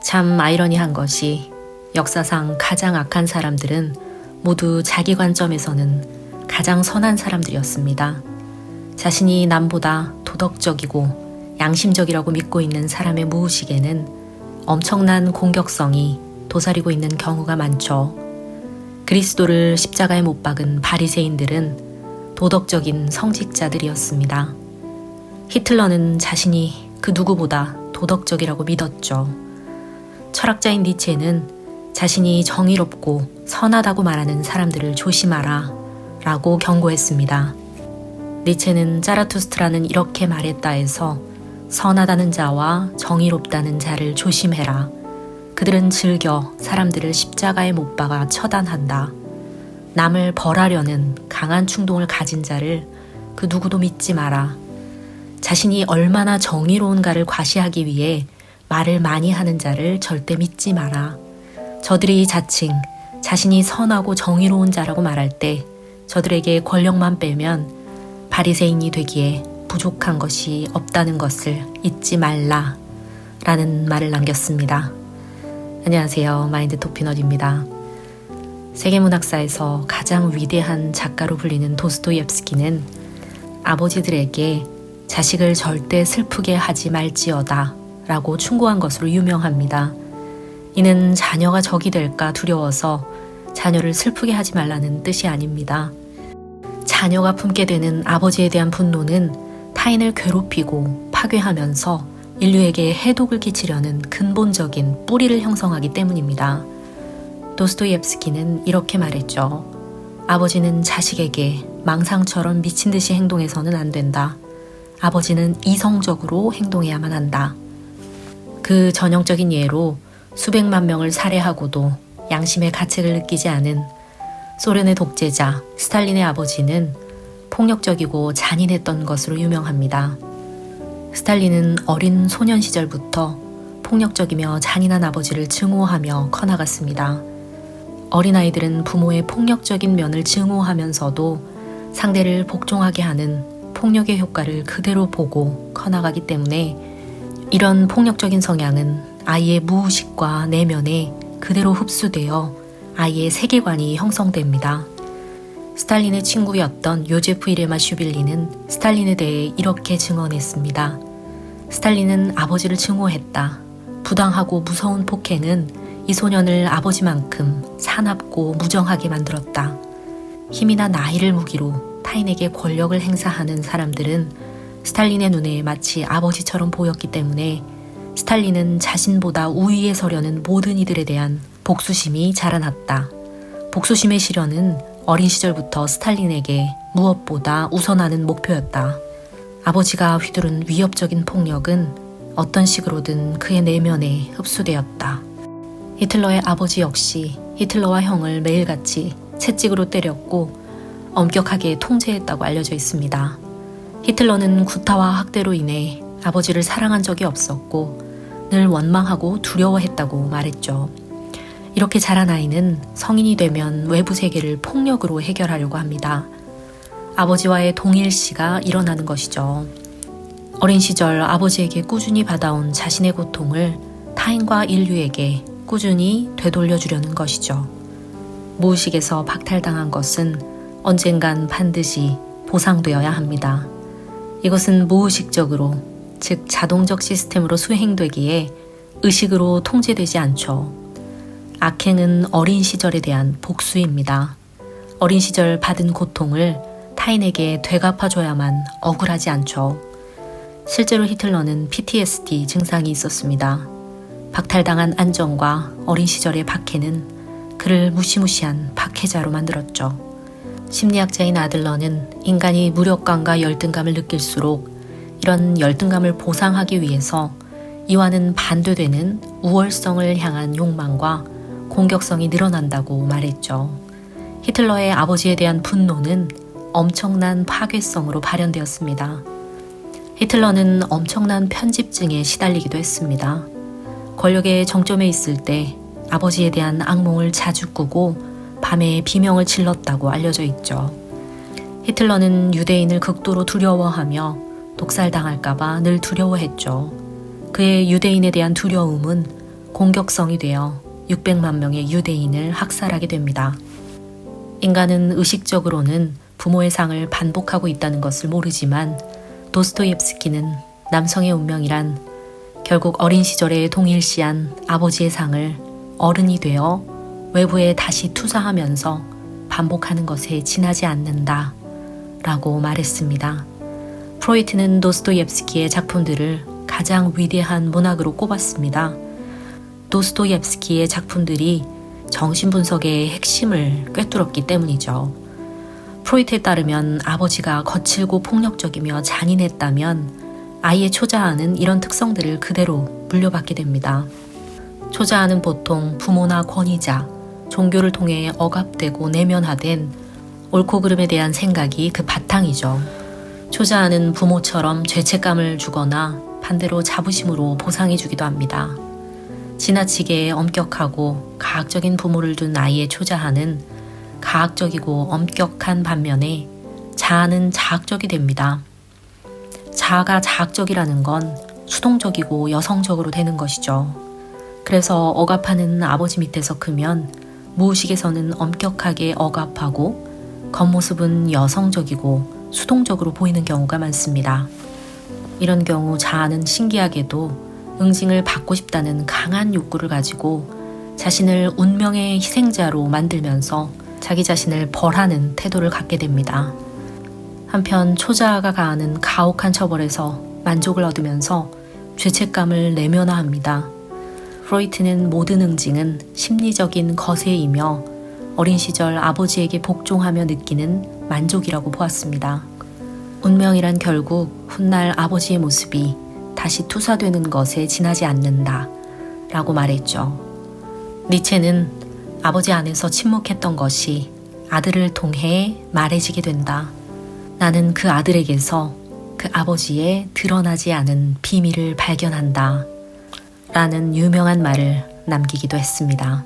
참 아이러니한 것이 역사상 가장 악한 사람들은 모두 자기 관점에서는 가장 선한 사람들이었습니다. 자신이 남보다 도덕적이고 양심적이라고 믿고 있는 사람의 무의식에는 엄청난 공격성이 도사리고 있는 경우가 많죠. 그리스도를 십자가에 못 박은 바리새인들은 도덕적인 성직자들이었습니다. 히틀러는 자신이 그 누구보다 도덕적이라고 믿었죠. 철학자인 니체는 자신이 정의롭고 선하다고 말하는 사람들을 조심하라 라고 경고했습니다. 니체는 자라투스트라는 이렇게 말했다 해서 선하다는 자와 정의롭다는 자를 조심해라. 그들은 즐겨 사람들을 십자가에 못 박아 처단한다. 남을 벌하려는 강한 충동을 가진 자를 그 누구도 믿지 마라. 자신이 얼마나 정의로운가를 과시하기 위해 말을 많이 하는 자를 절대 믿지 마라. 저들이 자칭 자신이 선하고 정의로운 자라고 말할 때 저들에게 권력만 빼면 바리새인이 되기에 부족한 것이 없다는 것을 잊지 말라 라는 말을 남겼습니다. 안녕하세요. 마인드 토피넛입니다. 세계문학사에서 가장 위대한 작가로 불리는 도스토옙스키는 아버지들에게 자식을 절대 슬프게 하지 말지어다 라고 충고한 것으로 유명합니다. 이는 자녀가 적이 될까 두려워서 자녀를 슬프게 하지 말라는 뜻이 아닙니다. 자녀가 품게 되는 아버지에 대한 분노는 타인을 괴롭히고 파괴하면서 인류에게 해독을 끼치려는 근본적인 뿌리를 형성하기 때문입니다. 도스토옙스키는 이렇게 말했죠. 아버지는 자식에게 망상처럼 미친 듯이 행동해서는 안 된다. 아버지는 이성적으로 행동해야만 한다. 그 전형적인 예로 수백만 명을 살해하고도 양심의 가책을 느끼지 않은 소련의 독재자 스탈린의 아버지는 폭력적이고 잔인했던 것으로 유명합니다. 스탈린은 어린 소년 시절부터 폭력적이며 잔인한 아버지를 증오하며 커나갔습니다. 어린아이들은 부모의 폭력적인 면을 증오하면서도 상대를 복종하게 하는 폭력의 효과를 그대로 보고 커나가기 때문에 이런 폭력적인 성향은 아이의 무의식과 내면에 그대로 흡수되어 아이의 세계관이 형성됩니다. 스탈린의 친구였던 요제프 이레마 슈빌리는 스탈린에 대해 이렇게 증언했습니다. 스탈린은 아버지를 증오했다. 부당하고 무서운 폭행은 이 소년을 아버지만큼 사납고 무정하게 만들었다. 힘이나 나이를 무기로 타인에게 권력을 행사하는 사람들은 스탈린의 눈에 마치 아버지처럼 보였기 때문에 스탈린은 자신보다 우위에 서려는 모든 이들에 대한 복수심이 자라났다. 복수심의 실현은 어린 시절부터 스탈린에게 무엇보다 우선하는 목표였다. 아버지가 휘두른 위협적인 폭력은 어떤 식으로든 그의 내면에 흡수되었다. 히틀러의 아버지 역시 히틀러와 형을 매일같이 채찍으로 때렸고 엄격하게 통제했다고 알려져 있습니다. 히틀러는 구타와 학대로 인해 아버지를 사랑한 적이 없었고 늘 원망하고 두려워했다고 말했죠. 이렇게 자란 아이는 성인이 되면 외부 세계를 폭력으로 해결하려고 합니다. 아버지와의 동일시가 일어나는 것이죠. 어린 시절 아버지에게 꾸준히 받아온 자신의 고통을 타인과 인류에게 꾸준히 되돌려주려는 것이죠. 무의식에서 박탈당한 것은 언젠간 반드시 보상되어야 합니다. 이것은 무의식적으로, 즉 자동적 시스템으로 수행되기에 의식으로 통제되지 않죠. 악행은 어린 시절에 대한 복수입니다. 어린 시절 받은 고통을 타인에게 되갚아줘야만 억울하지 않죠. 실제로 히틀러는 PTSD 증상이 있었습니다. 박탈당한 안정과 어린 시절의 박해는 그를 무시무시한 박해자로 만들었죠. 심리학자인 아들러는 인간이 무력감과 열등감을 느낄수록 이런 열등감을 보상하기 위해서 이와는 반대되는 우월성을 향한 욕망과 공격성이 늘어난다고 말했죠. 히틀러의 아버지에 대한 분노는 엄청난 파괴성으로 발현되었습니다. 히틀러는 엄청난 편집증에 시달리기도 했습니다. 권력의 정점에 있을 때 아버지에 대한 악몽을 자주 꾸고 밤에 비명을 질렀다고 알려져 있죠. 히틀러는 유대인을 극도로 두려워하며 독살당할까봐 늘 두려워했죠. 그의 유대인에 대한 두려움은 공격성이 되어 600만 명의 유대인을 학살하게 됩니다. 인간은 의식적으로는 부모의 상을 반복하고 있다는 것을 모르지만 도스토옙스키는 남성의 운명이란 결국 어린 시절에 동일시한 아버지의 상을 어른이 되어 외부에 다시 투사하면서 반복하는 것에 지나지 않는다 라고 말했습니다. 프로이트는 도스토옙스키의 작품들을 가장 위대한 문학으로 꼽았습니다. 도스토옙스키의 작품들이 정신분석의 핵심을 꿰뚫었기 때문이죠. 프로이트에 따르면 아버지가 거칠고 폭력적이며 잔인했다면 아이의 초자아는 이런 특성들을 그대로 물려받게 됩니다. 초자아는 보통 부모나 권위자, 종교를 통해 억압되고 내면화된 옳고 그름에 대한 생각이 그 바탕이죠. 초자아는 부모처럼 죄책감을 주거나 반대로 자부심으로 보상해주기도 합니다. 지나치게 엄격하고 가학적인 부모를 둔 아이의 초자아는 가학적이고 엄격한 반면에 자아는 자학적이 됩니다. 자아가 자학적이라는 건 수동적이고 여성적으로 되는 것이죠. 그래서 억압하는 아버지 밑에서 크면 무의식에서는 엄격하게 억압하고 겉모습은 여성적이고 수동적으로 보이는 경우가 많습니다. 이런 경우 자아는 신기하게도 응징을 받고 싶다는 강한 욕구를 가지고 자신을 운명의 희생자로 만들면서 자기 자신을 벌하는 태도를 갖게 됩니다. 한편 초자아가 가하는 가혹한 처벌에서 만족을 얻으면서 죄책감을 내면화합니다. 프로이트는 모든 응징은 심리적인 거세이며 어린 시절 아버지에게 복종하며 느끼는 만족이라고 보았습니다. 운명이란 결국 훗날 아버지의 모습이 다시 투사되는 것에 지나지 않는다 라고 말했죠. 니체는 아버지 안에서 침묵했던 것이 아들을 통해 말해지게 된다. 나는 그 아들에게서 그 아버지의 드러나지 않은 비밀을 발견한다 라는 유명한 말을 남기기도 했습니다.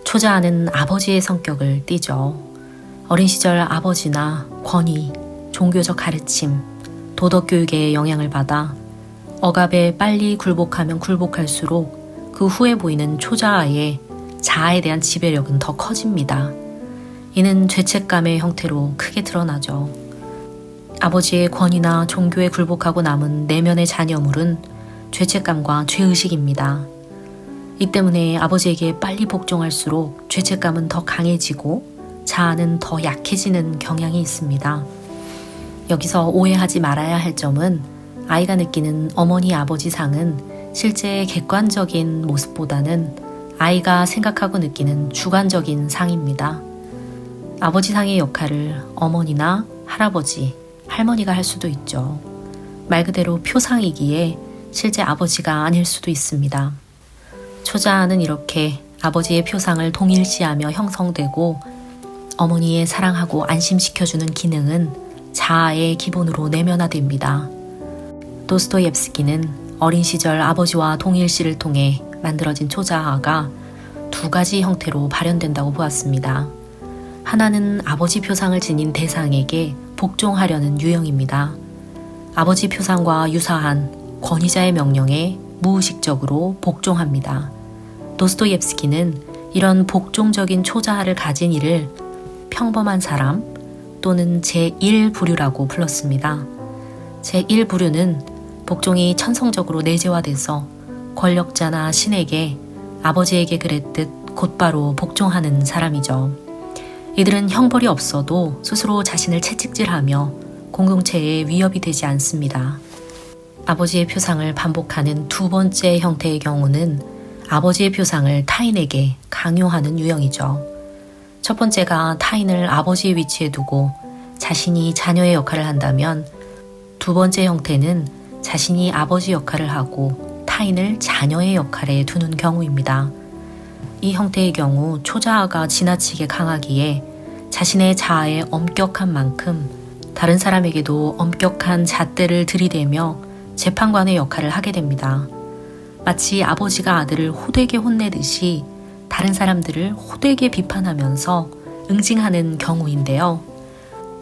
초자아는 아버지의 성격을 띠죠. 어린 시절 아버지나 권위, 종교적 가르침, 도덕교육의 영향을 받아 억압에 빨리 굴복하면 굴복할수록 그 후에 보이는 초자아의 자아에 대한 지배력은 더 커집니다. 이는 죄책감의 형태로 크게 드러나죠. 아버지의 권위나 종교에 굴복하고 남은 내면의 잔여물은 죄책감과 죄의식입니다. 이 때문에 아버지에게 빨리 복종할수록 죄책감은 더 강해지고 자아는 더 약해지는 경향이 있습니다. 여기서 오해하지 말아야 할 점은 아이가 느끼는 어머니 아버지 상은 실제 객관적인 모습보다는 아이가 생각하고 느끼는 주관적인 상입니다. 아버지 상의 역할을 어머니나 할아버지, 할머니가 할 수도 있죠. 말 그대로 표상이기에 실제 아버지가 아닐 수도 있습니다. 초자아는 이렇게 아버지의 표상을 동일시하며 형성되고 어머니의 사랑하고 안심시켜주는 기능은 자아의 기본으로 내면화됩니다. 도스토옙스키는 어린 시절 아버지와 동일시를 통해 만들어진 초자아가 두 가지 형태로 발현된다고 보았습니다. 하나는 아버지 표상을 지닌 대상에게 복종하려는 유형입니다. 아버지 표상과 유사한 권위자의 명령에 무의식적으로 복종합니다. 도스토옙스키는 이런 복종적인 초자아를 가진 이를 평범한 사람 또는 제1부류라고 불렀습니다. 제1부류는 복종이 천성적으로 내재화돼서 권력자나 신에게 아버지에게 그랬듯 곧바로 복종하는 사람이죠. 이들은 형벌이 없어도 스스로 자신을 채찍질하며 공동체에 위협이 되지 않습니다. 아버지의 표상을 반복하는 두 번째 형태의 경우는 아버지의 표상을 타인에게 강요하는 유형이죠. 첫 번째가 타인을 아버지의 위치에 두고 자신이 자녀의 역할을 한다면 두 번째 형태는 자신이 아버지 역할을 하고 타인을 자녀의 역할에 두는 경우입니다. 이 형태의 경우 초자아가 지나치게 강하기에 자신의 자아에 엄격한 만큼 다른 사람에게도 엄격한 잣대를 들이대며 재판관의 역할을 하게 됩니다. 마치 아버지가 아들을 호되게 혼내듯이 다른 사람들을 호되게 비판하면서 응징하는 경우인데요.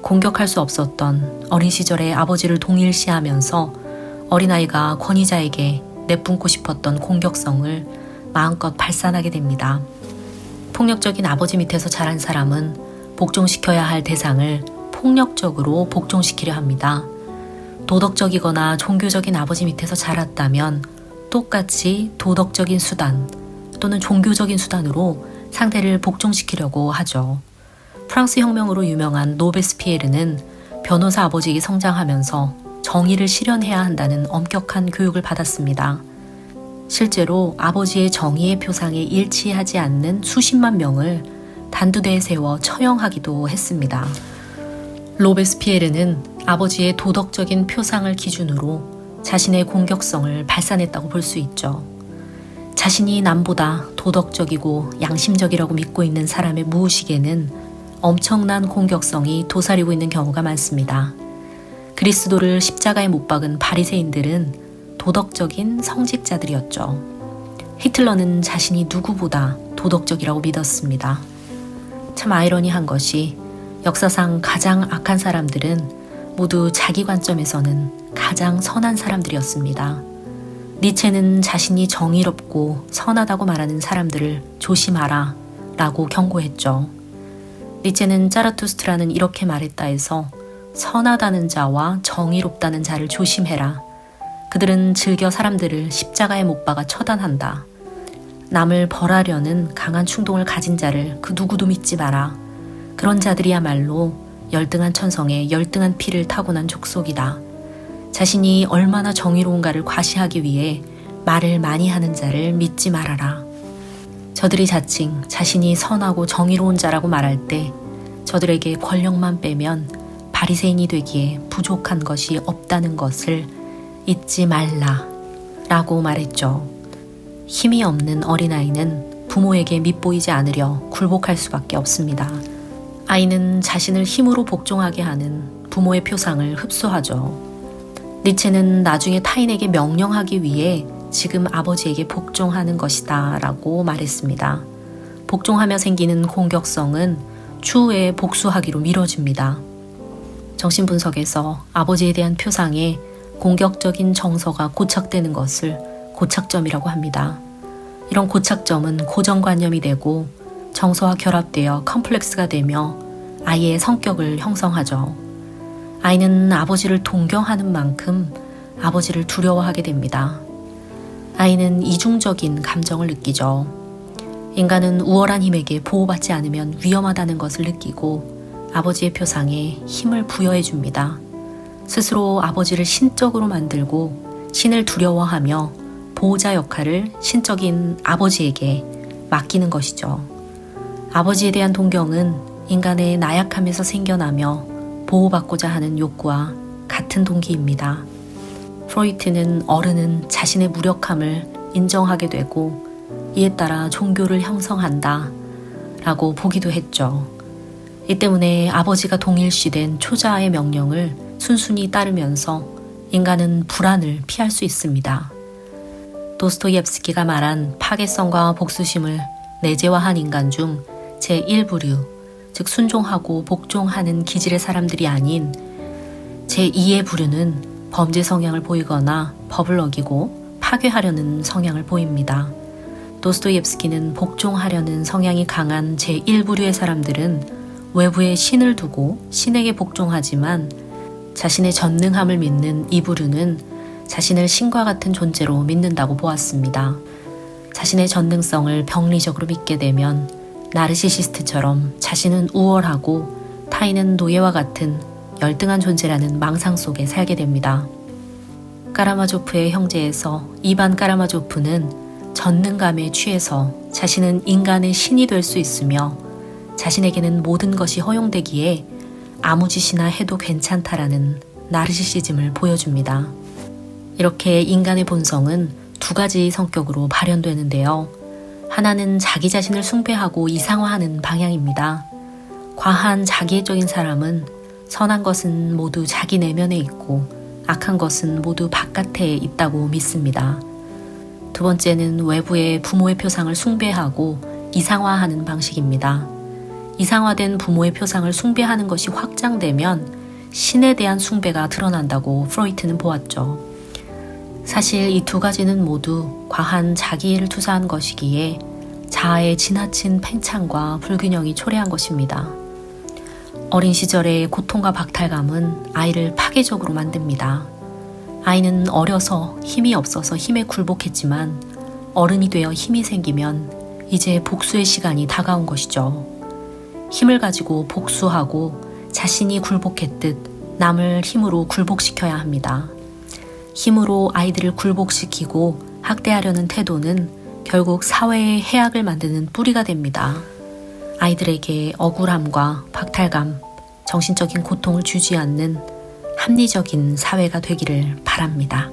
공격할 수 없었던 어린 시절의 아버지를 동일시하면서 어린아이가 권위자에게 내뿜고 싶었던 공격성을 마음껏 발산하게 됩니다. 폭력적인 아버지 밑에서 자란 사람은 복종시켜야 할 대상을 폭력적으로 복종시키려 합니다. 도덕적이거나 종교적인 아버지 밑에서 자랐다면 똑같이 도덕적인 수단 또는 종교적인 수단으로 상대를 복종시키려고 하죠. 프랑스 혁명으로 유명한 로베스피에르는 변호사 아버지에게 성장하면서 정의를 실현해야 한다는 엄격한 교육을 받았습니다. 실제로 아버지의 정의의 표상에 일치하지 않는 수십만 명을 단두대에 세워 처형하기도 했습니다. 로베스피에르는 아버지의 도덕적인 표상을 기준으로 자신의 공격성을 발산했다고 볼 수 있죠. 자신이 남보다 도덕적이고 양심적이라고 믿고 있는 사람의 무의식에는 엄청난 공격성이 도사리고 있는 경우가 많습니다. 그리스도를 십자가에 못 박은 바리새인들은 도덕적인 성직자들이었죠. 히틀러는 자신이 누구보다 도덕적이라고 믿었습니다. 참 아이러니한 것이 역사상 가장 악한 사람들은 모두 자기 관점에서는 가장 선한 사람들이었습니다. 니체는 자신이 정의롭고 선하다고 말하는 사람들을 조심하라 라고 경고했죠. 니체는 짜라투스트라는 이렇게 말했다 해서 선하다는 자와 정의롭다는 자를 조심해라. 그들은 즐겨 사람들을 십자가에 못 박아 처단한다. 남을 벌하려는 강한 충동을 가진 자를 그 누구도 믿지 마라. 그런 자들이야말로 열등한 천성에 열등한 피를 타고난 족속이다. 자신이 얼마나 정의로운가를 과시하기 위해 말을 많이 하는 자를 믿지 말아라. 저들이 자칭 자신이 선하고 정의로운 자라고 말할 때 저들에게 권력만 빼면 바리새인이 되기에 부족한 것이 없다는 것을 잊지 말라 라고 말했죠. 힘이 없는 어린아이는 부모에게 밉보이지 않으려 굴복할 수밖에 없습니다. 아이는 자신을 힘으로 복종하게 하는 부모의 표상을 흡수하죠. 니체는 나중에 타인에게 명령하기 위해 지금 아버지에게 복종하는 것이다 라고 말했습니다. 복종하며 생기는 공격성은 추후에 복수하기로 미뤄집니다. 정신분석에서 아버지에 대한 표상에 공격적인 정서가 고착되는 것을 고착점이라고 합니다. 이런 고착점은 고정관념이 되고 정서와 결합되어 컴플렉스가 되며 아이의 성격을 형성하죠. 아이는 아버지를 동경하는 만큼 아버지를 두려워하게 됩니다. 아이는 이중적인 감정을 느끼죠. 인간은 우월한 힘에게 보호받지 않으면 위험하다는 것을 느끼고 아버지의 표상에 힘을 부여해 줍니다. 스스로 아버지를 신적으로 만들고 신을 두려워하며 보호자 역할을 신적인 아버지에게 맡기는 것이죠. 아버지에 대한 동경은 인간의 나약함에서 생겨나며 보호받고자 하는 욕구와 같은 동기입니다. 프로이트는 어른은 자신의 무력함을 인정하게 되고 이에 따라 종교를 형성한다 라고 보기도 했죠. 이 때문에 아버지가 동일시된 초자아의 명령을 순순히 따르면서 인간은 불안을 피할 수 있습니다. 도스토옙스키가 말한 파괴성과 복수심을 내재화한 인간 중 제1부류, 즉 순종하고 복종하는 기질의 사람들이 아닌 제2의 부류는 범죄 성향을 보이거나 법을 어기고 파괴하려는 성향을 보입니다. 도스토옙스키는 복종하려는 성향이 강한 제1부류의 사람들은 외부에 신을 두고 신에게 복종하지만 자신의 전능함을 믿는 이 부류는 자신을 신과 같은 존재로 믿는다고 보았습니다. 자신의 전능성을 병리적으로 믿게 되면 나르시시스트처럼 자신은 우월하고 타인은 노예와 같은 열등한 존재라는 망상 속에 살게 됩니다. 까라마조프의 형제에서 이반 까라마조프는 전능감에 취해서 자신은 인간의 신이 될 수 있으며 자신에게는 모든 것이 허용되기에 아무 짓이나 해도 괜찮다라는 나르시시즘을 보여줍니다. 이렇게 인간의 본성은 두 가지 성격으로 발현되는데요. 하나는 자기 자신을 숭배하고 이상화하는 방향입니다. 과한 자기애적인 사람은 선한 것은 모두 자기 내면에 있고 악한 것은 모두 바깥에 있다고 믿습니다. 두 번째는 외부의 부모의 표상을 숭배하고 이상화하는 방식입니다. 이상화된 부모의 표상을 숭배하는 것이 확장되면 신에 대한 숭배가 드러난다고 프로이트는 보았죠. 사실 이 두 가지는 모두 과한 자기애를 투사한 것이기에 자아의 지나친 팽창과 불균형이 초래한 것입니다. 어린 시절의 고통과 박탈감은 아이를 파괴적으로 만듭니다. 아이는 어려서 힘이 없어서 힘에 굴복했지만 어른이 되어 힘이 생기면 이제 복수의 시간이 다가온 것이죠. 힘을 가지고 복수하고 자신이 굴복했듯 남을 힘으로 굴복시켜야 합니다. 힘으로 아이들을 굴복시키고 학대하려는 태도는 결국 사회의 해악을 만드는 뿌리가 됩니다. 아이들에게 억울함과 박탈감, 정신적인 고통을 주지 않는 합리적인 사회가 되기를 바랍니다.